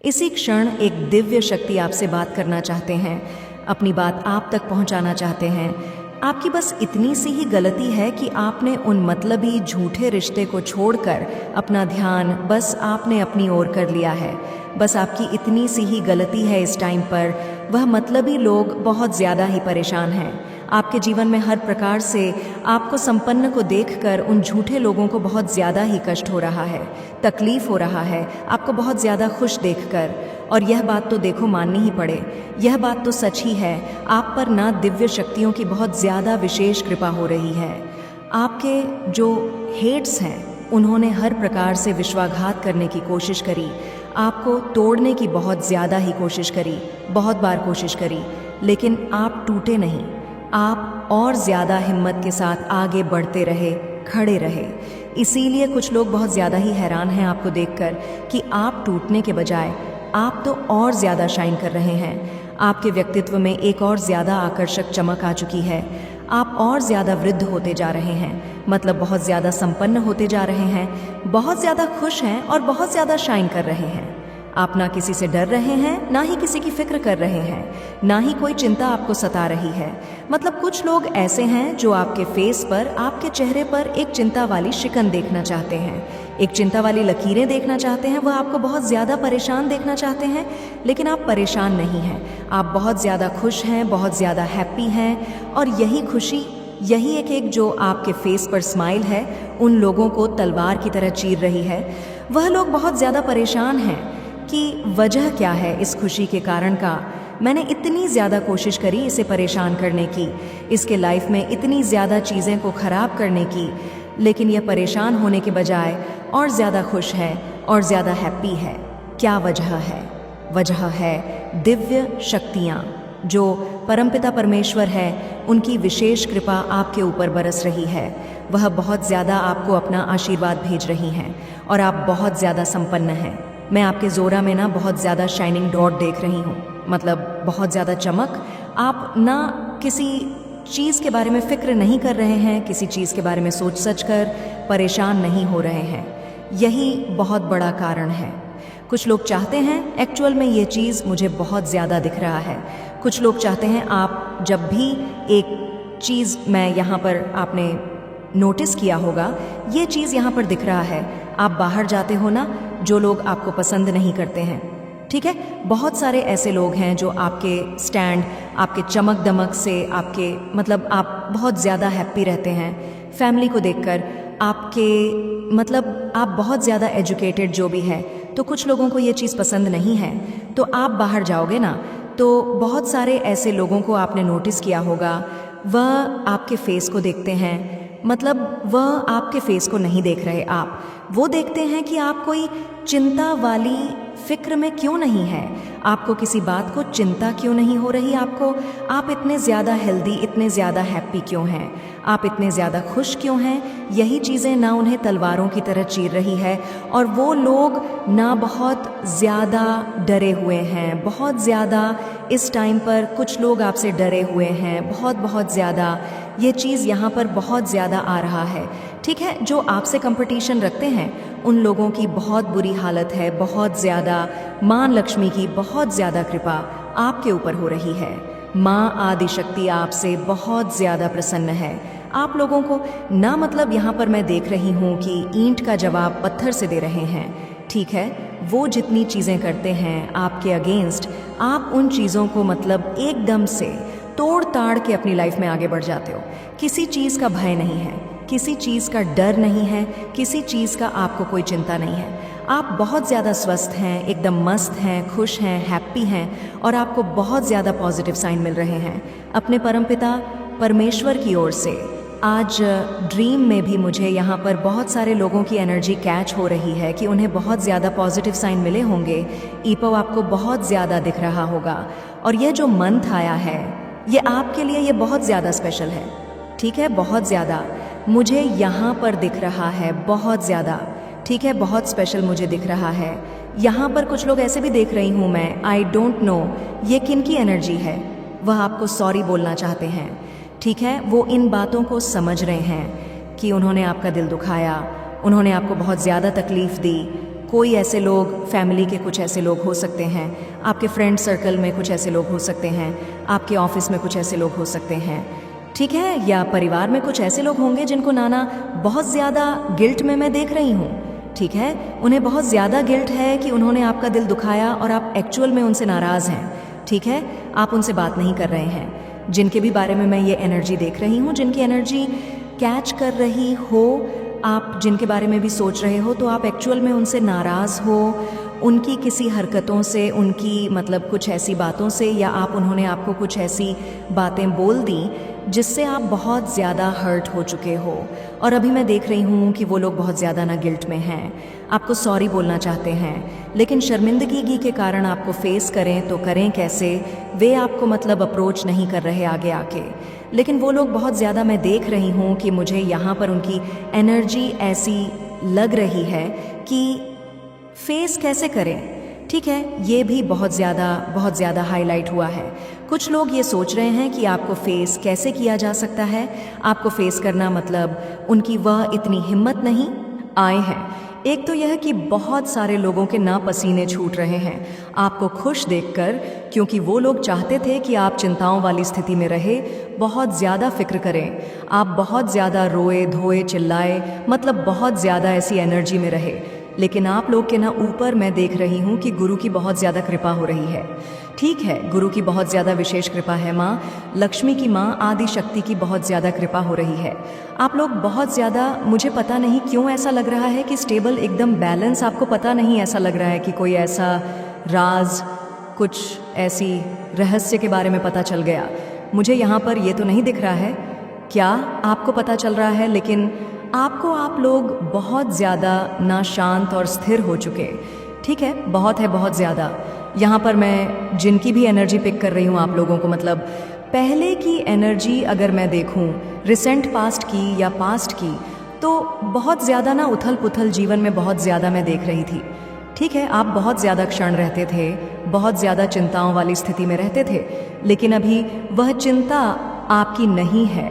इसी क्षण एक दिव्य शक्ति आपसे बात करना चाहते हैं, अपनी बात आप तक पहुंचाना चाहते हैं। आपकी बस इतनी सी ही गलती है कि आपने उन मतलबी झूठे रिश्ते को छोड़कर अपना ध्यान बस आपने अपनी ओर कर लिया है। बस आपकी इतनी सी ही गलती है इस टाइम पर। वह मतलबी लोग बहुत ज़्यादा ही परेशान हैं। आपके जीवन में हर प्रकार से आपको संपन्न को देखकर उन झूठे लोगों को बहुत ज़्यादा ही कष्ट हो रहा है, तकलीफ हो रहा है आपको बहुत ज़्यादा खुश देखकर। और यह बात तो देखो माननी ही पड़े, यह बात तो सच ही है, आप पर ना दिव्य शक्तियों की बहुत ज़्यादा विशेष कृपा हो रही है। आपके जो हेट्स हैं उन्होंने हर प्रकार से विश्वासघात करने की कोशिश करी, आपको तोड़ने की बहुत ज़्यादा ही कोशिश करी, बहुत बार कोशिश करी, लेकिन आप टूटे नहीं। आप और ज़्यादा हिम्मत के साथ आगे बढ़ते रहे, खड़े रहे। इसीलिए कुछ लोग बहुत ज़्यादा ही हैरान हैं आपको देखकर कि आप टूटने के बजाय आप तो और ज़्यादा शाइन कर रहे हैं। आपके व्यक्तित्व में एक और ज़्यादा आकर्षक चमक आ चुकी है। आप और ज़्यादा वृद्ध होते जा रहे हैं, मतलब बहुत ज़्यादा संपन्न होते जा रहे हैं, बहुत ज़्यादा खुश हैं और बहुत ज़्यादा शाइन कर रहे हैं। आप ना किसी से डर रहे हैं, ना ही किसी की फिक्र कर रहे हैं, ना ही कोई चिंता आपको सता रही है। मतलब कुछ लोग ऐसे हैं जो आपके फेस पर, आपके चेहरे पर एक चिंता वाली शिकन देखना चाहते हैं, एक चिंता वाली लकीरें देखना चाहते हैं। वह आपको बहुत ज़्यादा परेशान देखना चाहते हैं, लेकिन आप परेशान नहीं हैं। आप बहुत ज़्यादा खुश हैं, बहुत ज़्यादा हैप्पी हैं। और यही खुशी, यही एक जो आपके फेस पर स्माइल है, उन लोगों को तलवार की तरह चीर रही है। वह लोग बहुत ज़्यादा परेशान हैं कि वजह क्या है इस खुशी के कारण का। मैंने इतनी ज़्यादा कोशिश करी इसे परेशान करने की, इसके लाइफ में इतनी ज़्यादा चीज़ें को ख़राब करने की, लेकिन यह परेशान होने के बजाय और ज़्यादा खुश है और ज़्यादा हैप्पी है। क्या वजह है? वजह है दिव्य शक्तियाँ, जो परमपिता परमेश्वर है, उनकी विशेष कृपा आपके ऊपर बरस रही है। वह बहुत ज़्यादा आपको अपना आशीर्वाद भेज रही हैं और आप बहुत ज़्यादा संपन्न हैं। मैं आपके ज़ोरा में ना बहुत ज़्यादा शाइनिंग डॉट देख रही हूँ, मतलब बहुत ज़्यादा चमक। आप ना किसी चीज़ के बारे में फ़िक्र नहीं कर रहे हैं, किसी चीज़ के बारे में सोच सच कर परेशान नहीं हो रहे हैं। यही बहुत बड़ा कारण है। कुछ लोग चाहते हैं, एक्चुअल में ये चीज़ मुझे बहुत ज़्यादा दिख रहा है। कुछ लोग चाहते हैं आप जब भी एक चीज़, मैं यहाँ पर आपने नोटिस किया होगा, ये चीज़ यहाँ पर दिख रहा है, आप बाहर जाते हो ना, जो लोग आपको पसंद नहीं करते हैं, ठीक है, बहुत सारे ऐसे लोग हैं जो आपके स्टैंड, आपके चमक दमक से, आपके मतलब आप बहुत ज़्यादा हैप्पी रहते हैं फैमिली को देखकर, आपके मतलब आप बहुत ज़्यादा एजुकेटेड जो भी है, तो कुछ लोगों को ये चीज़ पसंद नहीं है। तो आप बाहर जाओगे ना, तो बहुत सारे ऐसे लोगों को आपने नोटिस किया होगा, वह आपके फेस को देखते हैं, मतलब वह आपके फेस को नहीं देख रहे, आप वो देखते हैं कि आप कोई चिंता वाली फिक्र में क्यों नहीं है, आपको किसी बात को चिंता क्यों नहीं हो रही, आपको आप इतने ज़्यादा हेल्दी, इतने ज़्यादा हैप्पी क्यों हैं, आप इतने ज़्यादा खुश क्यों हैं। यही चीज़ें ना उन्हें तलवारों की तरह चीर रही है, और वो लोग ना बहुत ज़्यादा डरे हुए हैं, बहुत ज़्यादा इस टाइम पर कुछ लोग आपसे डरे हुए हैं, बहुत ज़्यादा। ये चीज़ यहाँ पर बहुत ज़्यादा आ रहा है, ठीक है। जो आपसे कंपटीशन रखते हैं उन लोगों की बहुत बुरी हालत है, बहुत ज़्यादा। माँ लक्ष्मी की बहुत ज़्यादा कृपा आपके ऊपर हो रही है। माँ आदिशक्ति आपसे बहुत ज़्यादा प्रसन्न है। आप लोगों को ना, मतलब यहाँ पर मैं देख रही हूँ कि ईंट का जवाब पत्थर से दे रहे हैं, ठीक है। वो जितनी चीज़ें करते हैं आपके अगेंस्ट, आप उन चीज़ों को मतलब एकदम से तोड़ ताड़ के अपनी लाइफ में आगे बढ़ जाते हो। किसी चीज़ का भय नहीं है, किसी चीज़ का डर नहीं है, किसी चीज़ का आपको कोई चिंता नहीं है। आप बहुत ज़्यादा स्वस्थ हैं, एकदम मस्त हैं, खुश हैं, हैप्पी हैं, और आपको बहुत ज़्यादा पॉजिटिव साइन मिल रहे हैं अपने परमपिता परमेश्वर की ओर से। आज ड्रीम में भी मुझे यहाँ पर बहुत सारे लोगों की एनर्जी कैच हो रही है कि उन्हें बहुत ज़्यादा पॉजिटिव साइन मिले होंगे। ईपो आपको बहुत ज़्यादा दिख रहा होगा, और यह जो मंथ आया है ये आपके लिए, ये बहुत ज़्यादा स्पेशल है, ठीक है, बहुत ज़्यादा मुझे यहाँ पर दिख रहा है, बहुत ज़्यादा, ठीक है, बहुत स्पेशल मुझे दिख रहा है। यहाँ पर कुछ लोग ऐसे भी देख रही हूँ मैं, आई डोंट नो ये किन की एनर्जी है। वह आपको सॉरी बोलना चाहते हैं, ठीक है। वो इन बातों को समझ रहे हैं कि उन्होंने आपका दिल दुखाया, उन्होंने आपको बहुत ज़्यादा तकलीफ़ दी, कोई ऐसे लोग, फैमिली के कुछ ऐसे लोग हो सकते हैं, आपके फ्रेंड सर्कल में कुछ ऐसे लोग हो सकते हैं, आपके ऑफिस में कुछ ऐसे लोग हो सकते हैं, ठीक है, या परिवार में कुछ ऐसे लोग होंगे जिनको नाना बहुत ज़्यादा गिल्ट में मैं देख रही हूँ, ठीक है, उन्हें बहुत ज़्यादा गिल्ट है कि उन्होंने आपका दिल दुखाया और आप एक्चुअल में उनसे नाराज़ हैं, ठीक है, आप उनसे बात नहीं कर रहे हैं। जिनके भी बारे में मैं ये एनर्जी देख रही हूँ, जिनकी एनर्जी कैच कर रही हो, आप जिनके बारे में भी सोच रहे हो, तो आप एक्चुअल में उनसे नाराज़ हो, उनकी किसी हरकतों से, उनकी मतलब कुछ ऐसी बातों से, या उन्होंने आपको कुछ ऐसी बातें बोल दी जिससे आप बहुत ज़्यादा हर्ट हो चुके हो। और अभी मैं देख रही हूँ कि वो लोग बहुत ज़्यादा ना गिल्ट में हैं, आपको सॉरी बोलना चाहते हैं, लेकिन शर्मिंदगी के कारण आपको फेस करें तो करें कैसे, वे आपको मतलब अप्रोच नहीं कर रहे आगे आके। लेकिन वो लोग बहुत ज़्यादा, मैं देख रही हूँ कि मुझे यहाँ पर उनकी एनर्जी ऐसी लग रही है कि फेस कैसे करें, ठीक है, ये भी बहुत ज़्यादा हाईलाइट हुआ है। कुछ लोग ये सोच रहे हैं कि आपको फेस कैसे किया जा सकता है, आपको फेस करना मतलब उनकी वह इतनी हिम्मत नहीं आए हैं। एक तो यह कि बहुत सारे लोगों के ना पसीने छूट रहे हैं आपको खुश देखकर, क्योंकि वो लोग चाहते थे कि आप चिंताओं वाली स्थिति में रहे, बहुत ज़्यादा फिक्र करें, आप बहुत ज़्यादा रोए धोए चिल्लाए, मतलब बहुत ज़्यादा ऐसी एनर्जी में रहे। लेकिन आप लोग के ना ऊपर मैं देख रही हूँ कि गुरु की बहुत ज़्यादा कृपा हो रही है, ठीक है, गुरु की बहुत ज़्यादा विशेष कृपा है, माँ लक्ष्मी की, माँ आदि शक्ति की बहुत ज़्यादा कृपा हो रही है। आप लोग बहुत ज़्यादा, मुझे पता नहीं क्यों ऐसा लग रहा है कि स्टेबल, एकदम बैलेंस, आपको पता नहीं ऐसा लग रहा है कि कोई ऐसा राज, कुछ ऐसी रहस्य के बारे में पता चल गया। मुझे यहाँ पर ये तो नहीं दिख रहा है, क्या आपको पता चल रहा है, लेकिन आप लोग बहुत ज़्यादा ना शांत और स्थिर हो चुके, ठीक है, बहुत ज़्यादा। यहाँ पर मैं जिनकी भी एनर्जी पिक कर रही हूँ आप लोगों को, मतलब पहले की एनर्जी अगर मैं देखूँ, रिसेंट पास्ट की या पास्ट की, तो बहुत ज़्यादा ना उथल पुथल जीवन में बहुत ज़्यादा मैं देख रही थी, ठीक है, आप बहुत ज़्यादा क्षण रहते थे, बहुत ज़्यादा चिंताओं वाली स्थिति में रहते थे, लेकिन अभी वह चिंता आपकी नहीं है।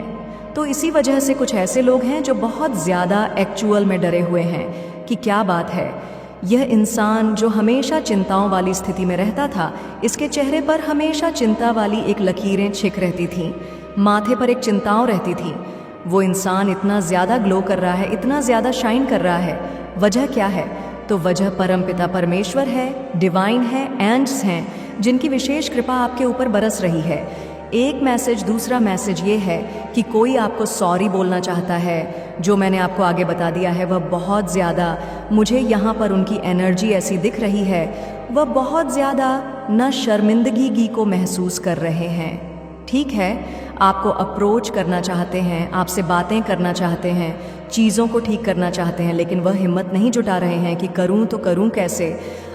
तो इसी वजह से कुछ ऐसे लोग हैं जो बहुत ज़्यादा एक्चुअल में डरे हुए हैं कि क्या बात है, यह इंसान जो हमेशा चिंताओं वाली स्थिति में रहता था, इसके चेहरे पर हमेशा चिंता वाली एक लकीरें छिप रहती थीं, माथे पर एक चिंताओं रहती थी। वो इंसान इतना ज़्यादा ग्लो कर रहा है, इतना ज़्यादा शाइन कर रहा है, वजह क्या है? तो वजह परमपिता परमेश्वर है, डिवाइन है, एंड्स हैं जिनकी विशेष कृपा आपके ऊपर बरस रही है। एक मैसेज, दूसरा मैसेज ये है कि कोई आपको सॉरी बोलना चाहता है, जो मैंने आपको आगे बता दिया है, वह बहुत ज़्यादा, मुझे यहाँ पर उनकी एनर्जी ऐसी दिख रही है, वह बहुत ज़्यादा न शर्मिंदगी को महसूस कर रहे हैं, ठीक है, आपको अप्रोच करना चाहते हैं, आपसे बातें करना चाहते हैं, चीज़ों को ठीक करना चाहते हैं, लेकिन वह हिम्मत नहीं जुटा रहे हैं कि करूं तो करूं कैसे।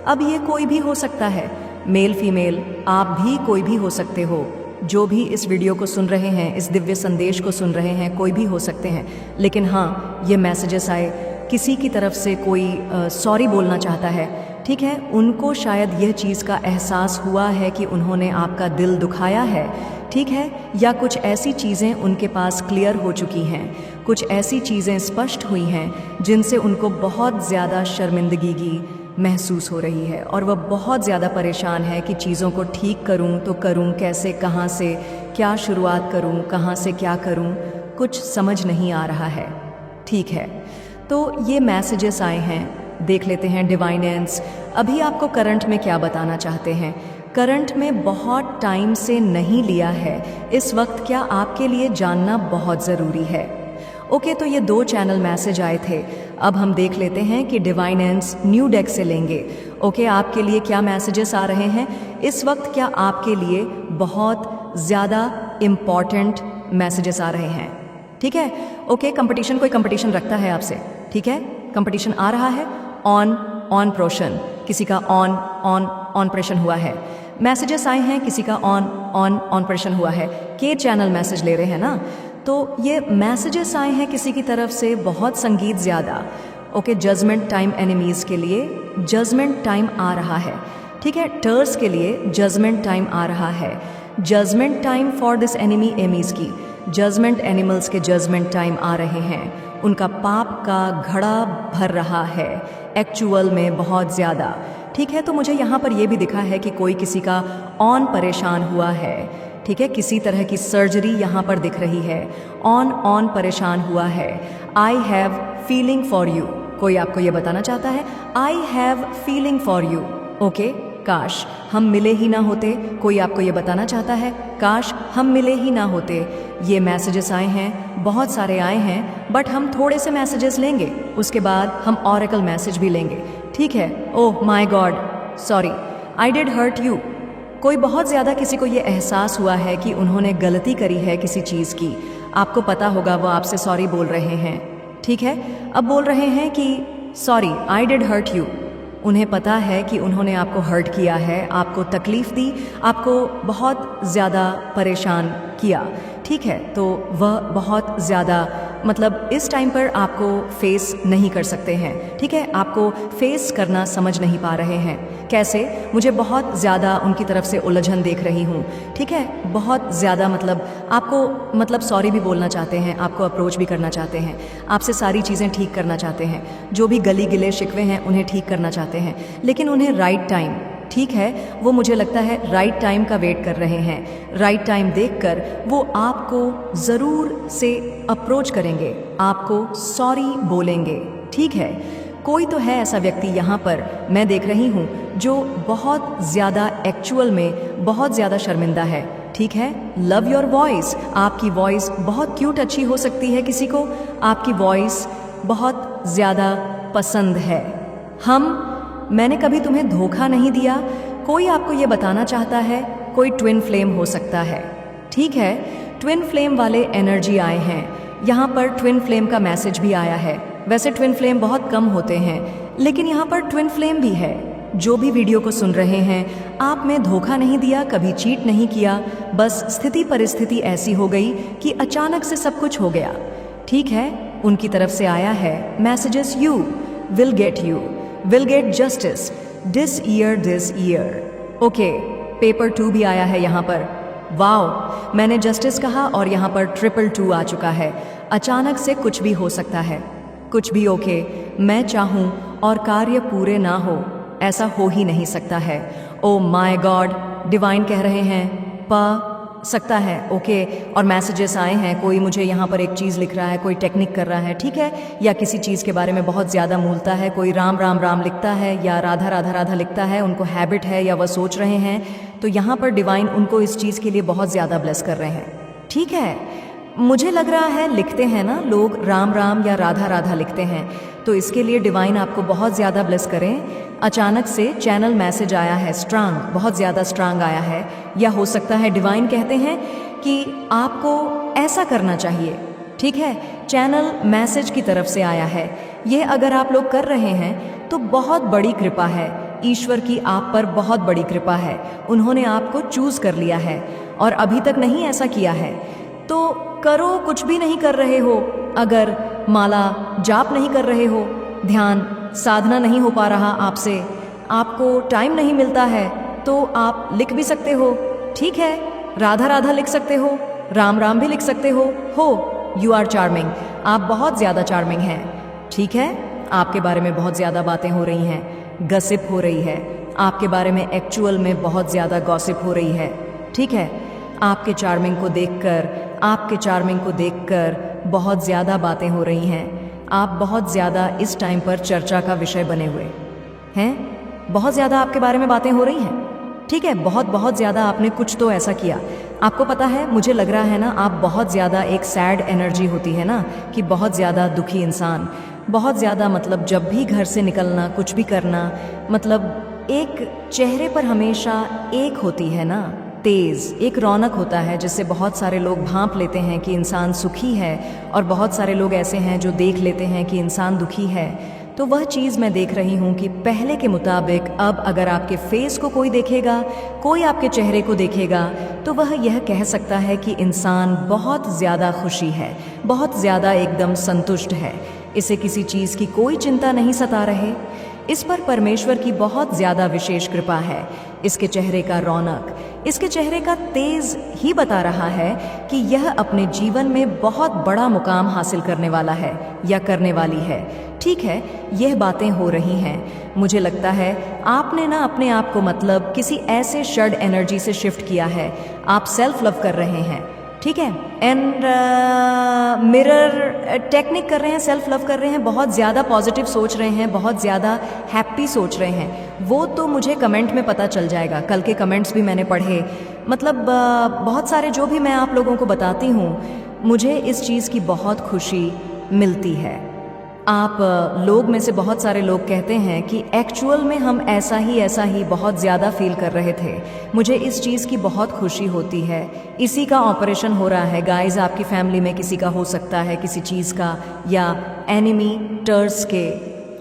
अब ये कोई भी हो सकता है, मेल फीमेल, आप भी कोई भी हो सकते हो, जो भी इस वीडियो को सुन रहे हैं, इस दिव्य संदेश को सुन रहे हैं, कोई भी हो सकते हैं। लेकिन हाँ, ये मैसेजेस आए, किसी की तरफ से कोई सॉरी बोलना चाहता है, ठीक है, उनको शायद यह चीज़ का एहसास हुआ है कि उन्होंने आपका दिल दुखाया है, ठीक है, या कुछ ऐसी चीज़ें उनके पास क्लियर हो चुकी हैं, कुछ ऐसी चीज़ें स्पष्ट हुई हैं जिनसे उनको बहुत ज़्यादा शर्मिंदगी महसूस हो रही है, और वह बहुत ज़्यादा परेशान है कि चीज़ों को ठीक करूं तो करूं कैसे, कहां से क्या शुरुआत करूं, कहां से क्या करूं, कुछ समझ नहीं आ रहा है, ठीक है। तो ये मैसेजेस आए हैं, देख लेते हैं डिवाइनेंस अभी आपको करंट में क्या बताना चाहते हैं। करंट में बहुत टाइम से नहीं लिया है, इस वक्त क्या आपके लिए जानना बहुत ज़रूरी है। ओके, तो ये 2 चैनल मैसेज आए थे, अब हम देख लेते हैं कि डिवाइनेंस न्यू डेक से लेंगे। ओके, आपके लिए क्या मैसेजेस आ रहे हैं इस वक्त, क्या आपके लिए बहुत ज़्यादा इम्पॉर्टेंट मैसेजेस आ रहे हैं, ठीक है। ओके, कंपटीशन, कोई कंपटीशन रखता है आपसे, ठीक है, कंपटीशन आ रहा है, ऑन प्रोशन, किसी का ऑन प्रेशन हुआ है, मैसेजेस आए हैं, किसी का ऑन प्रेशन हुआ है, के चैनल मैसेज ले रहे हैं ना, तो ये मैसेजेस आए हैं किसी की तरफ से, बहुत संगीत ज़्यादा। ओके, जजमेंट टाइम एनिमीज़ के लिए जजमेंट टाइम आ रहा है, ठीक है, टर्स के लिए जजमेंट टाइम आ रहा है, judgement time for this enemy एमीज़ की, जजमेंट एनिमल्स के जजमेंट टाइम आ रहे हैं। उनका पाप का घड़ा भर रहा है एक्चुअल में बहुत ज़्यादा। ठीक है, तो मुझे यहाँ पर यह भी दिखा है कि कोई किसी का ऑन परेशान हुआ है। ठीक है, किसी तरह की सर्जरी यहाँ पर दिख रही है। ऑन परेशान हुआ है। I have feeling for you, कोई आपको ये बताना चाहता है I have feeling for you. Okay, काश हम मिले ही ना होते, कोई आपको ये बताना चाहता है काश हम मिले ही ना होते। ये मैसेजेस आए हैं, बहुत सारे आए हैं, बट हम थोड़े से मैसेजेस लेंगे, उसके बाद हम ऑरेकल मैसेज भी लेंगे। ठीक है, oh my God, sorry, I did hurt you. कोई बहुत ज़्यादा किसी को ये एहसास हुआ है कि उन्होंने गलती करी है किसी चीज़ की। आपको पता होगा वो आपसे सॉरी बोल रहे हैं। ठीक है, अब बोल रहे हैं कि sorry I did hurt you. उन्हें पता है कि उन्होंने आपको हर्ट किया है, आपको तकलीफ़ दी, आपको बहुत ज़्यादा परेशान किया। ठीक है, तो वह बहुत ज़्यादा मतलब इस टाइम पर आपको फेस नहीं कर सकते हैं। ठीक है, आपको फेस करना समझ नहीं पा रहे हैं। कैसे? मुझे बहुत ज़्यादा उनकी तरफ से उलझन देख रही हूँ। ठीक है, बहुत ज़्यादा मतलब आपको मतलब सॉरी भी बोलना चाहते हैं, आपको अप्रोच भी करना चाहते हैं, आपसे सारी चीज़ें ठीक करना चाहते हैं, जो भी गली गिले शिकवे हैं उन्हें ठीक करना चाहते हैं, लेकिन उन्हें राइट टाइम, ठीक है, वो मुझे लगता है राइट टाइम का वेट कर रहे हैं। राइट टाइम देखकर वो आपको ज़रूर से अप्रोच करेंगे, आपको सॉरी बोलेंगे। ठीक है, कोई तो है ऐसा व्यक्ति यहाँ पर मैं देख रही हूँ जो बहुत ज़्यादा एक्चुअल में बहुत ज़्यादा शर्मिंदा है। ठीक है, लव योर वॉइस, आपकी वॉइस बहुत क्यूट अच्छी हो सकती है किसी को, आपकी वॉइस बहुत ज़्यादा पसंद है। मैंने कभी तुम्हें धोखा नहीं दिया, कोई आपको ये बताना चाहता है, कोई ट्विन फ्लेम हो सकता है। ठीक है, ट्विन फ्लेम वाले एनर्जी आए हैं यहाँ पर, ट्विन फ्लेम का मैसेज भी आया है। वैसे ट्विन फ्लेम बहुत कम होते हैं, लेकिन यहाँ पर ट्विन फ्लेम भी है। जो भी वीडियो को सुन रहे हैं, आप में धोखा नहीं दिया, कभी चीट नहीं किया, बस स्थिति परिस्थिति ऐसी हो गई कि अचानक से सब कुछ हो गया। ठीक है, उनकी तरफ से आया है messages, you will get justice this year. Okay, paper 2 भी आया है यहाँ पर। वाओ, मैंने जस्टिस कहा और यहाँ पर 222 आ चुका है। अचानक से कुछ भी हो सकता है, कुछ भी। ओके, मैं चाहूँ और कार्य पूरे ना हो, ऐसा हो ही नहीं सकता है। ओ माय गॉड, डिवाइन कह रहे हैं प सकता है। ओके, और मैसेजेस आए हैं, कोई मुझे यहाँ पर एक चीज़ लिख रहा है, कोई टेक्निक कर रहा है। ठीक है, या किसी चीज़ के बारे में बहुत ज़्यादा मूलता है, कोई राम राम राम लिखता है या राधा राधा राधा लिखता है, उनको हैबिट है या वह सोच रहे हैं, तो यहाँ पर डिवाइन उनको इस चीज़ के लिए बहुत ज़्यादा ब्लेस कर रहे हैं। ठीक है, मुझे लग रहा है लिखते हैं ना लोग राम राम या राधा राधा लिखते हैं, तो इसके लिए डिवाइन आपको बहुत ज़्यादा ब्लेस करें। अचानक से चैनल मैसेज आया है, स्ट्रांग, बहुत ज़्यादा स्ट्रांग आया है, या हो सकता है डिवाइन कहते हैं कि आपको ऐसा करना चाहिए। ठीक है, चैनल मैसेज की तरफ से आया है। ये अगर आप लोग कर रहे हैं तो बहुत बड़ी कृपा है, ईश्वर की आप पर बहुत बड़ी कृपा है। उन्होंने आपको चूज़ कर लिया है और अभी तक नहीं ऐसा किया है तो करो। कुछ भी नहीं कर रहे हो, अगर माला जाप नहीं कर रहे हो, ध्यान साधना नहीं हो पा रहा आपसे, आपको टाइम नहीं मिलता है, तो आप लिख भी सकते हो। ठीक है, राधा राधा लिख सकते हो, राम राम भी लिख सकते हो। यू आर चार्मिंग, आप बहुत ज़्यादा चार्मिंग हैं। ठीक है, आपके बारे में बहुत ज़्यादा बातें हो रही हैं, गसिप हो रही है आपके बारे में, एक्चुअल में बहुत ज़्यादा गॉसिप हो रही है। ठीक है, आपके चार्मिंग को देखकर बहुत ज़्यादा बातें हो रही हैं। आप बहुत ज़्यादा इस टाइम पर चर्चा का विषय बने हुए हैं, बहुत ज़्यादा आपके बारे में बातें हो रही हैं। ठीक है, बहुत ज़्यादा आपने कुछ तो ऐसा किया, आपको पता है, मुझे लग रहा है ना, आप बहुत ज़्यादा एक सैड एनर्जी होती है ना, कि बहुत ज़्यादा दुखी इंसान, बहुत ज़्यादा मतलब जब भी घर से निकलना, कुछ भी करना, मतलब एक चेहरे पर हमेशा एक होती है ना, तेज़ एक रौनक होता है, जिससे बहुत सारे लोग भांप लेते हैं कि इंसान सुखी है, और बहुत सारे लोग ऐसे हैं जो देख लेते हैं कि इंसान दुखी है। तो वह चीज़ मैं देख रही हूँ कि पहले के मुताबिक अब अगर आपके फेस को कोई देखेगा, कोई आपके चेहरे को देखेगा, तो वह यह कह सकता है कि इंसान बहुत ज़्यादा खुशी है, बहुत ज़्यादा एकदम संतुष्ट है, इसे किसी चीज़ की कोई चिंता नहीं सता रहे, इस पर परमेश्वर की बहुत ज़्यादा विशेष कृपा है। इसके चेहरे का रौनक, इसके चेहरे का तेज ही बता रहा है कि यह अपने जीवन में बहुत बड़ा मुकाम हासिल करने वाला है या करने वाली है। ठीक है, यह बातें हो रही हैं। मुझे लगता है आपने ना अपने आप को मतलब किसी ऐसे शड एनर्जी से शिफ्ट किया है। आप सेल्फ लव कर रहे हैं, ठीक है, एंड मिरर टेक्निक कर रहे हैं, सेल्फ लव कर रहे हैं, बहुत ज़्यादा पॉजिटिव सोच रहे हैं, बहुत ज़्यादा हैप्पी सोच रहे हैं। वो तो मुझे कमेंट में पता चल जाएगा, कल के कमेंट्स भी मैंने पढ़े, मतलब बहुत सारे जो भी मैं आप लोगों को बताती हूँ, मुझे इस चीज़ की बहुत खुशी मिलती है। आप लोग में से बहुत सारे लोग कहते हैं कि एक्चुअल में हम ऐसा ही बहुत ज़्यादा फील कर रहे थे। मुझे इस चीज़ की बहुत खुशी होती है। इसी का ऑपरेशन हो रहा है गाइस, आपकी फैमिली में किसी का हो सकता है किसी चीज़ का, या एनिमी टर्स के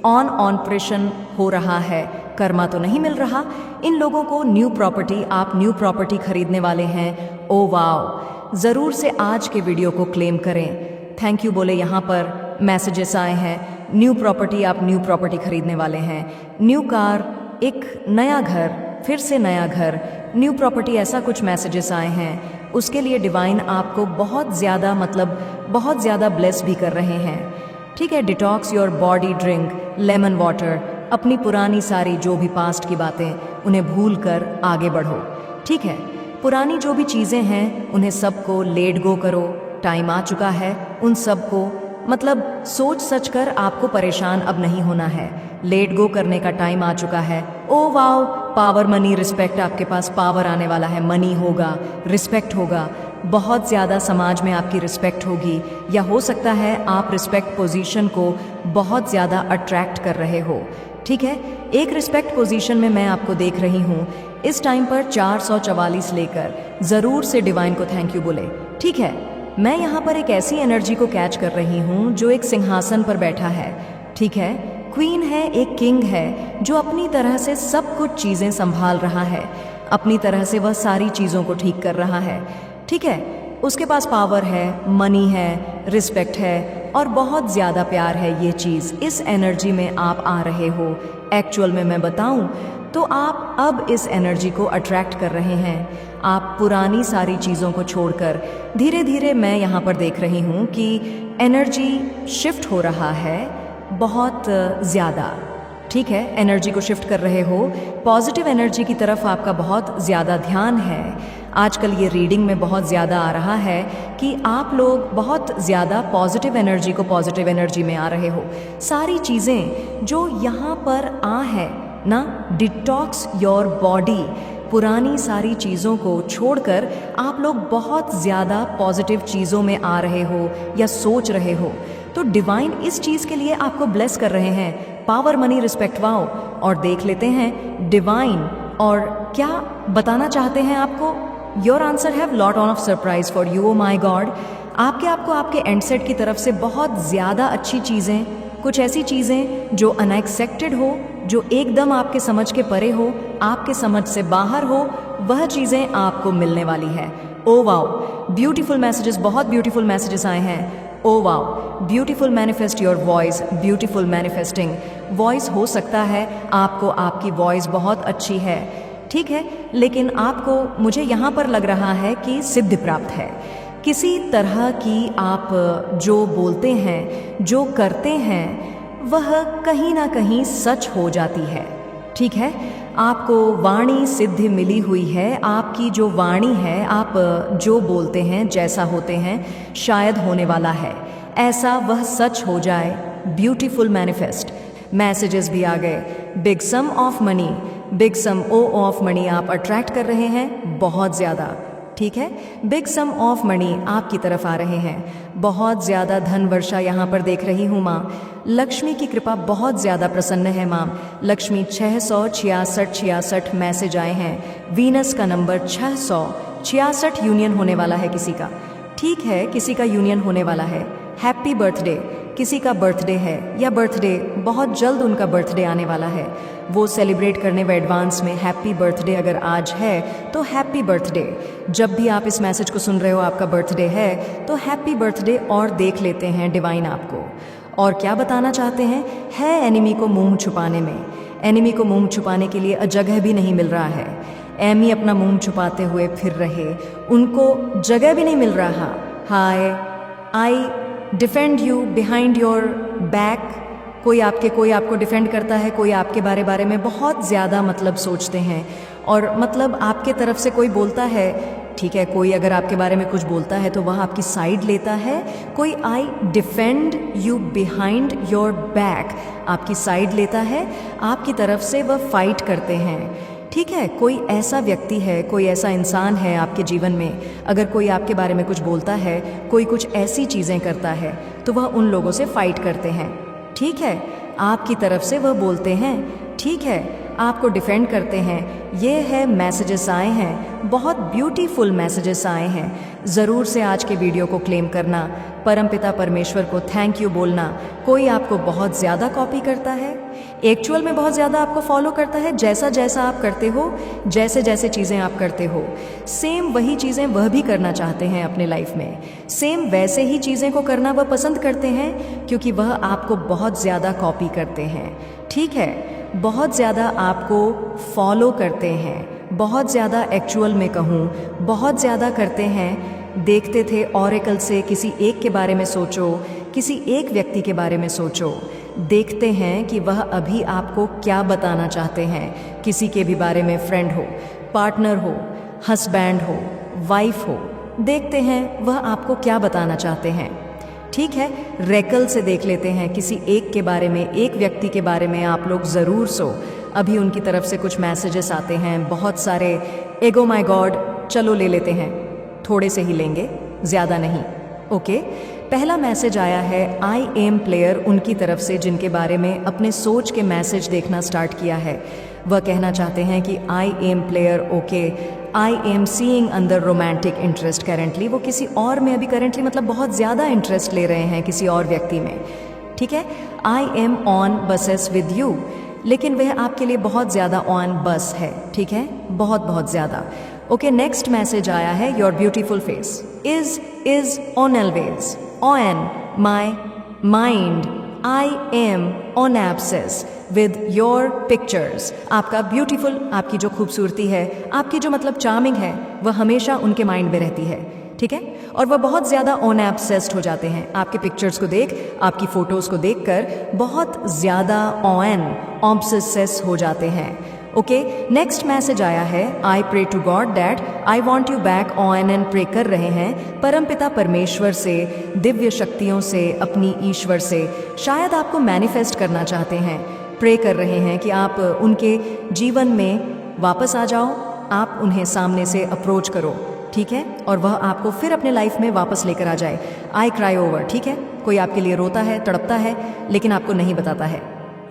ऑन ऑपरेशन हो रहा है। कर्मा तो नहीं मिल रहा इन लोगों को। न्यू प्रॉपर्टी, आप न्यू प्रॉपर्टी खरीदने वाले हैं। ओ वाओ, ज़रूर से आज के वीडियो को क्लेम करें। थैंक यू बोले यहाँ पर मैसेजेस आए हैं। न्यू प्रॉपर्टी, आप न्यू प्रॉपर्टी खरीदने वाले हैं। न्यू कार, एक नया घर, फिर से नया घर, न्यू प्रॉपर्टी, ऐसा कुछ मैसेजेस आए हैं। उसके लिए डिवाइन आपको बहुत ज़्यादा मतलब बहुत ज़्यादा ब्लेस भी कर रहे हैं। ठीक है, detox your body, drink lemon water. अपनी पुरानी सारी जो भी पास्ट की बातें उन्हें भूल कर आगे बढ़ो। ठीक है, पुरानी जो भी चीज़ें हैं उन्हें सबको लेट गो करो। टाइम आ चुका है उन सबको, मतलब सोच सच कर आपको परेशान अब नहीं होना है। लेट गो करने का टाइम आ चुका है। Oh wow, power, money, respect, आपके पास पावर आने वाला है। मनी होगा, रिस्पेक्ट होगा, बहुत ज़्यादा समाज में आपकी रिस्पेक्ट होगी, या हो सकता है आप रिस्पेक्ट पोजीशन को बहुत ज़्यादा अट्रैक्ट कर रहे हो। ठीक है, एक रिस्पेक्ट पोजीशन में मैं आपको देख रही हूँ इस टाइम पर 444 लेकर। ज़रूर से डिवाइन को थैंक यू बोले। ठीक है, मैं यहाँ पर एक ऐसी एनर्जी को कैच कर रही हूँ जो एक सिंहासन पर बैठा है। ठीक है, क्वीन है, एक किंग है जो अपनी तरह से सब कुछ चीज़ें संभाल रहा है। अपनी तरह से वह सारी चीज़ों को ठीक कर रहा है। ठीक है, उसके पास पावर है, मनी है, रिस्पेक्ट है और बहुत ज़्यादा प्यार है। ये चीज़, इस एनर्जी में आप आ रहे हो। एक्चुअल में मैं बताऊं तो आप अब इस एनर्जी को अट्रैक्ट कर रहे हैं। आप पुरानी सारी चीज़ों को छोड़कर धीरे धीरे, मैं यहाँ पर देख रही हूँ कि एनर्जी शिफ्ट हो रहा है बहुत ज़्यादा। ठीक है, एनर्जी को शिफ्ट कर रहे हो, पॉजिटिव एनर्जी की तरफ आपका बहुत ज़्यादा ध्यान है। आजकल ये रीडिंग में बहुत ज़्यादा आ रहा है कि आप लोग बहुत ज़्यादा पॉजिटिव एनर्जी को पॉजिटिव एनर्जी में आ रहे हो। सारी चीज़ें जो यहाँ पर है ना, डिटॉक्स योर बॉडी, पुरानी सारी चीज़ों को छोड़कर आप लोग बहुत ज़्यादा पॉजिटिव चीज़ों में आ रहे हो या सोच रहे हो। तो डिवाइन इस चीज़ के लिए आपको ब्लेस कर रहे हैं। Power, money, respect, wow. और देख लेते हैं डिवाइन और क्या बताना चाहते हैं आपको। Your answer have lot of surprise for you. Oh my God, आपको आपके एंड सेट की तरफ से बहुत ज़्यादा अच्छी चीज़ें, कुछ ऐसी चीज़ें जो अनएक्सपेक्टेड हो, जो एकदम आपके समझ के परे हो, आपके समझ से बाहर हो, वह चीज़ें आपको मिलने वाली है। ओ वाओ, ब्यूटीफुल मैसेजेस, बहुत ब्यूटीफुल मैसेजेस आए हैं। Oh wow, beautiful manifest your voice, beautiful manifesting voice. हो सकता है आपको आपकी वॉइस बहुत अच्छी है, ठीक है, लेकिन आपको, मुझे यहाँ पर लग रहा है कि सिद्धि प्राप्त है। किसी तरह की आप जो बोलते हैं, जो करते हैं, वह कहीं ना कहीं सच हो जाती है। ठीक है, आपको वाणी सिद्धि मिली हुई है। आपकी जो वाणी है, आप जो बोलते हैं, जैसा होते हैं, शायद होने वाला है ऐसा, वह सच हो जाए। Beautiful manifest. मैसेजेस भी आ गए। Big sum of money, big sum of money आप अट्रैक्ट कर रहे हैं बहुत ज़्यादा। ठीक है, बिग सम ऑफ मनी आपकी तरफ आ रहे हैं। बहुत ज़्यादा धन वर्षा यहाँ पर देख रही हूँ माँ। लक्ष्मी की कृपा बहुत ज़्यादा प्रसन्न है माँ। लक्ष्मी 666 मैसेज आए हैं। वीनस का नंबर 666 यूनियन होने वाला है किसी का। ठीक है, किसी का यूनियन होने वाला है। हैप्पी बर्थडे, किसी का बर्थडे है या बर्थडे बहुत जल्द उनका बर्थडे आने वाला है, वो सेलिब्रेट करने में एडवांस में हैप्पी बर्थडे। अगर आज है तो हैप्पी बर्थडे। जब भी आप इस मैसेज को सुन रहे हो, आपका बर्थडे है तो हैप्पी बर्थडे। और देख लेते हैं डिवाइन आपको और क्या बताना चाहते हैं। है एनिमी को मुंह छुपाने में, एनिमी को मुंह छुपाने के लिए जगह भी नहीं मिल रहा है। एमी अपना मुंह छुपाते हुए फिर रहे, उनको जगह भी नहीं मिल रहा। Hi, I defend you behind your back. कोई आपको डिफेंड करता है, कोई आपके बारे में बहुत ज़्यादा मतलब सोचते हैं, और मतलब आपके तरफ से कोई बोलता है, ठीक है, कोई अगर आपके बारे में कुछ बोलता है तो वह आपकी साइड लेता है। कोई I defend you behind your back, आपकी साइड लेता है, आपकी तरफ से वह फाइट करते हैं। ठीक है, कोई ऐसा व्यक्ति है, कोई ऐसा इंसान है आपके जीवन में, अगर कोई आपके बारे में कुछ बोलता है, कोई कुछ ऐसी चीज़ें करता है, तो वह उन लोगों से फाइट करते हैं। ठीक है, आपकी तरफ से वह बोलते हैं, ठीक है, आपको डिफेंड करते हैं। ये है मैसेजेस आए हैं, बहुत ब्यूटीफुल मैसेजेस आए हैं। ज़रूर से आज के वीडियो को क्लेम करना, परमपिता परमेश्वर को थैंक यू बोलना। कोई आपको बहुत ज़्यादा कॉपी करता है, एक्चुअल में बहुत ज़्यादा आपको फॉलो करता है, जैसा जैसा आप करते हो, जैसे जैसे चीज़ें आप करते हो, सेम वही चीज़ें वह भी करना चाहते हैं अपने लाइफ में। सेम वैसे ही चीज़ें को करना वह पसंद करते हैं, क्योंकि वह आपको बहुत ज़्यादा कॉपी करते हैं। ठीक है, बहुत ज़्यादा आपको फॉलो करते हैं, बहुत ज़्यादा, एक्चुअल में कहूँ बहुत ज़्यादा करते हैं। देखते थे ऑरेकल से, किसी एक के बारे में सोचो, किसी एक व्यक्ति के बारे में सोचो, देखते हैं कि वह अभी आपको क्या बताना चाहते हैं। किसी के भी बारे में, फ्रेंड हो, पार्टनर हो, हस्बैंड हो, वाइफ हो, देखते हैं वह आपको क्या बताना चाहते हैं। ठीक है, रेकल से देख लेते हैं, किसी एक के बारे में, एक व्यक्ति के बारे में आप लोग ज़रूर सो। अभी उनकी तरफ से कुछ मैसेजेस आते हैं, बहुत सारे। एगो माय गॉड, चलो ले लेते हैं, थोड़े से ही लेंगे, ज़्यादा नहीं। ओके, पहला मैसेज आया है आई एम प्लेयर उनकी तरफ से, जिनके बारे में अपने सोच के मैसेज देखना स्टार्ट किया है। वह कहना चाहते हैं कि I am player, okay, I am seeing under romantic interest currently. वो किसी और में अभी करेंटली मतलब बहुत ज़्यादा इंटरेस्ट ले रहे हैं किसी और व्यक्ति में। ठीक है, I am on buses with you, लेकिन वह आपके लिए बहुत ज़्यादा ऑन बस है। ठीक है, बहुत बहुत ज़्यादा। ओके, नेक्स्ट मैसेज आया है your beautiful face is on always on my mind. I am on abscess with your pictures. आपका ब्यूटीफुल, आपकी जो खूबसूरती है, आपकी जो मतलब चार्मिंग है, वह हमेशा उनके माइंड में रहती है। ठीक है, और वह बहुत ज़्यादा ऑन एब्सेस्ड हो जाते हैं आपके पिक्चर्स को देख, आपकी फ़ोटोज़ को देखकर बहुत ज़्यादा ऑन ऑब्सेस हो जाते हैं। ओके, नेक्स्ट मैसेज आया है I pray to God that I want you back on and pray कर रहे हैं परमपिता परमेश्वर से, दिव्य शक्तियों से, अपनी ईश्वर से। शायद आपको मैनिफेस्ट करना चाहते हैं, प्रे कर रहे हैं कि आप उनके जीवन में वापस आ जाओ, आप उन्हें सामने से अप्रोच करो। ठीक है, और वह आपको फिर अपने लाइफ में वापस लेकर आ जाए। आई क्राई ओवर, ठीक है, कोई आपके लिए रोता है, तड़पता है, लेकिन आपको नहीं बताता है।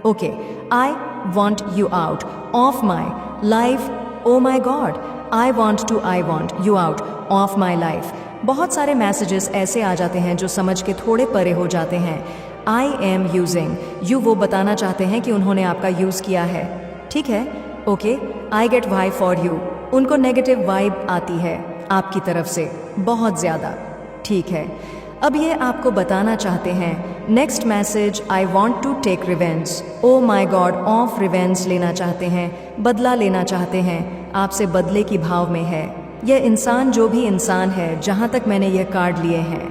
Okay, I want you out of my life, oh my God, I want you out of my life. बहुत सारे मैसेजेस ऐसे आ जाते हैं जो समझ के थोड़े परे हो जाते हैं। आई एम यूजिंग यू, वो बताना चाहते हैं कि उन्होंने आपका यूज़ किया है। ठीक है, okay, I get vibe for you, उनको नेगेटिव वाइब आती है आपकी तरफ से बहुत ज़्यादा। ठीक है, अब ये आपको बताना चाहते हैं। Next message, I want to take revenge, oh my God, of revenge लेना चाहते हैं, बदला लेना चाहते हैं, आपसे बदले की भाव में है। यह इंसान, जो भी इंसान है, जहाँ तक मैंने ये कार्ड लिए हैं,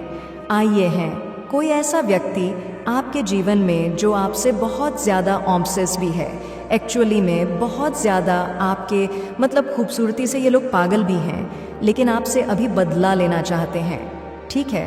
आइए हैं कोई ऐसा व्यक्ति आपके जीवन में जो आपसे बहुत ज़्यादा ऑब्सेस भी है, एक्चुअली में बहुत ज़्यादा आपके मतलब खूबसूरती से ये लोग पागल भी हैं, लेकिन आपसे अभी बदला लेना चाहते हैं। ठीक है,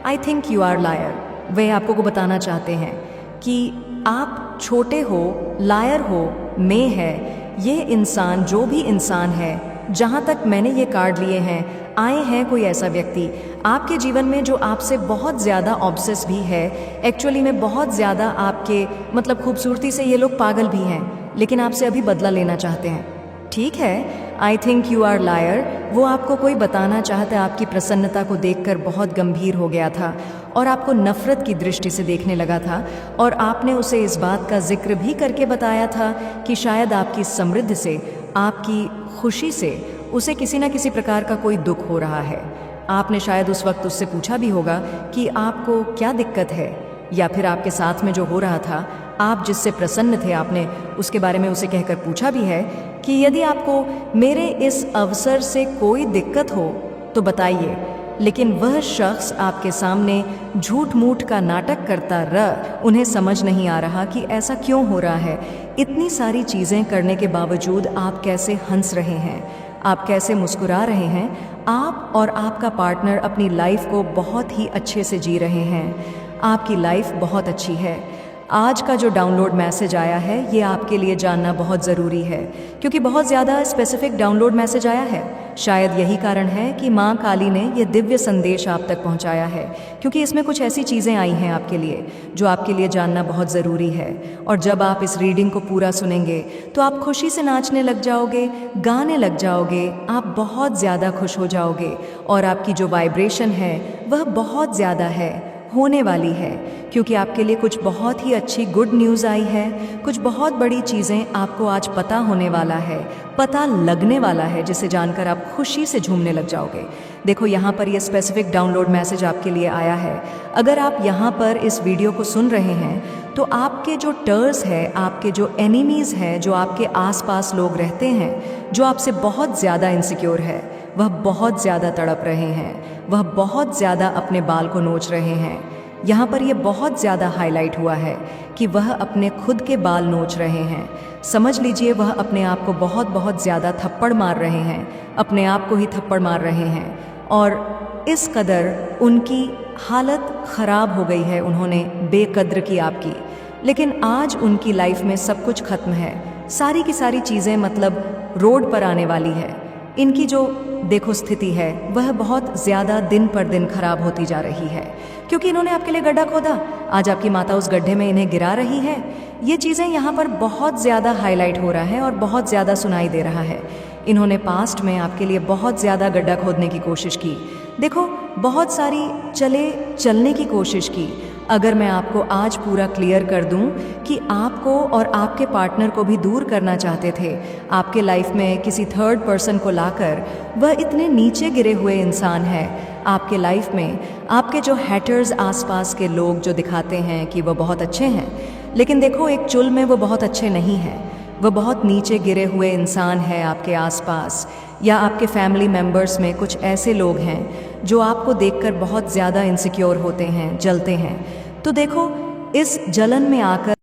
I think you are liar, वे आपको को बताना चाहते हैं कि आप छोटे हो, लायर हो, में है। ये इंसान, जो भी इंसान है, जहाँ तक मैंने ये कार्ड लिए हैं, आए हैं कोई ऐसा व्यक्ति आपके जीवन में जो आपसे बहुत ज़्यादा ऑब्सेस भी है, एक्चुअली में बहुत ज़्यादा आपके मतलब खूबसूरती से ये लोग पागल भी हैं, लेकिन आपसे अभी बदला लेना चाहते हैं। ठीक है, I think you are liar, वो आपको कोई बताना चाहता है, आपकी प्रसन्नता को देखकर बहुत गंभीर हो गया था और आपको नफ़रत की दृष्टि से देखने लगा था, और आपने उसे इस बात का जिक्र भी करके बताया था कि शायद आपकी समृद्धि से, आपकी खुशी से उसे किसी न किसी प्रकार का कोई दुख हो रहा है। आपने शायद उस वक्त उससे पूछा भी होगा कि आपको क्या दिक्कत है, या फिर आपके साथ में जो हो रहा था आप जिससे प्रसन्न थे आपने उसके बारे में उसे कहकर पूछा भी है कि यदि आपको मेरे इस अवसर से कोई दिक्कत हो तो बताइए, लेकिन वह शख्स आपके सामने झूठ मूठ का नाटक करता रहा। उन्हें समझ नहीं आ रहा कि ऐसा क्यों हो रहा है। इतनी सारी चीज़ें करने के बावजूद आप कैसे हंस रहे हैं, आप कैसे मुस्कुरा रहे हैं। आप और आपका पार्टनर अपनी लाइफ को बहुत ही अच्छे से जी रहे हैं। आपकी लाइफ बहुत अच्छी है। आज का जो डाउनलोड मैसेज आया है ये आपके लिए जानना बहुत ज़रूरी है, क्योंकि बहुत ज़्यादा स्पेसिफिक डाउनलोड मैसेज आया है। शायद यही कारण है कि माँ काली ने ये दिव्य संदेश आप तक पहुँचाया है, क्योंकि इसमें कुछ ऐसी चीज़ें आई हैं आपके लिए जो आपके लिए जानना बहुत ज़रूरी है। और जब आप इस रीडिंग को पूरा सुनेंगे तो आप खुशी से नाचने लग जाओगे, गाने लग जाओगे, आप बहुत ज़्यादा खुश हो जाओगे और आपकी जो वाइब्रेशन है वह बहुत ज़्यादा है, होने वाली है, क्योंकि आपके लिए कुछ बहुत ही अच्छी गुड न्यूज़ आई है। कुछ बहुत बड़ी चीज़ें आपको आज पता होने वाला है, पता लगने वाला है, जिसे जानकर आप खुशी से झूमने लग जाओगे। देखो यहाँ पर ये स्पेसिफिक डाउनलोड मैसेज आपके लिए आया है। अगर आप यहाँ पर इस वीडियो को सुन रहे हैं तो आपके जो टर्स है, आपके जो एनिमीज़ हैं, जो आपके आसपास लोग रहते हैं, जो आपसे बहुत ज़्यादा इनसिक्योर है, वह बहुत ज़्यादा तड़प रहे हैं, वह बहुत ज़्यादा अपने बाल को नोच रहे हैं। यहाँ पर यह बहुत ज़्यादा हाईलाइट हुआ है कि वह अपने खुद के बाल नोच रहे हैं। समझ लीजिए वह अपने आप को बहुत बहुत ज़्यादा थप्पड़ मार रहे हैं, अपने आप को ही थप्पड़ मार रहे हैं। और इस कदर उनकी हालत ख़राब हो गई है, उन्होंने बेकद्र की आपकी। लेकिन आज उनकी लाइफ में सब कुछ खत्म है, सारी की सारी चीज़ें मतलब रोड पर आने वाली है। इनकी जो देखो स्थिति है वह बहुत ज़्यादा दिन पर दिन खराब होती जा रही है, क्योंकि इन्होंने आपके लिए गड्ढा खोदा। आज आपकी माता उस गड्ढे में इन्हें गिरा रही है। ये चीज़ें यहाँ पर बहुत ज़्यादा हाईलाइट हो रहा है और बहुत ज़्यादा सुनाई दे रहा है। इन्होंने पास्ट में आपके लिए बहुत ज़्यादा गड्ढा खोदने की कोशिश की। देखो बहुत सारी चलने की कोशिश की। अगर मैं आपको आज पूरा क्लियर कर दूं कि आपको और आपके पार्टनर को भी दूर करना चाहते थे, आपके लाइफ में किसी थर्ड पर्सन को लाकर, वह इतने नीचे गिरे हुए इंसान है आपके लाइफ में। आपके जो हैटर्स, आसपास के लोग जो दिखाते हैं कि वह बहुत अच्छे हैं, लेकिन देखो एक चुल में वो बहुत अच्छे नहीं हैं। वह बहुत नीचे गिरे हुए इंसान है आपके आसपास, या आपके फैमिली मेम्बर्स में कुछ ऐसे लोग हैं जो आपको देखकर बहुत ज़्यादा इनसिक्योर होते हैं, जलते हैं। तो देखो इस जलन में आकर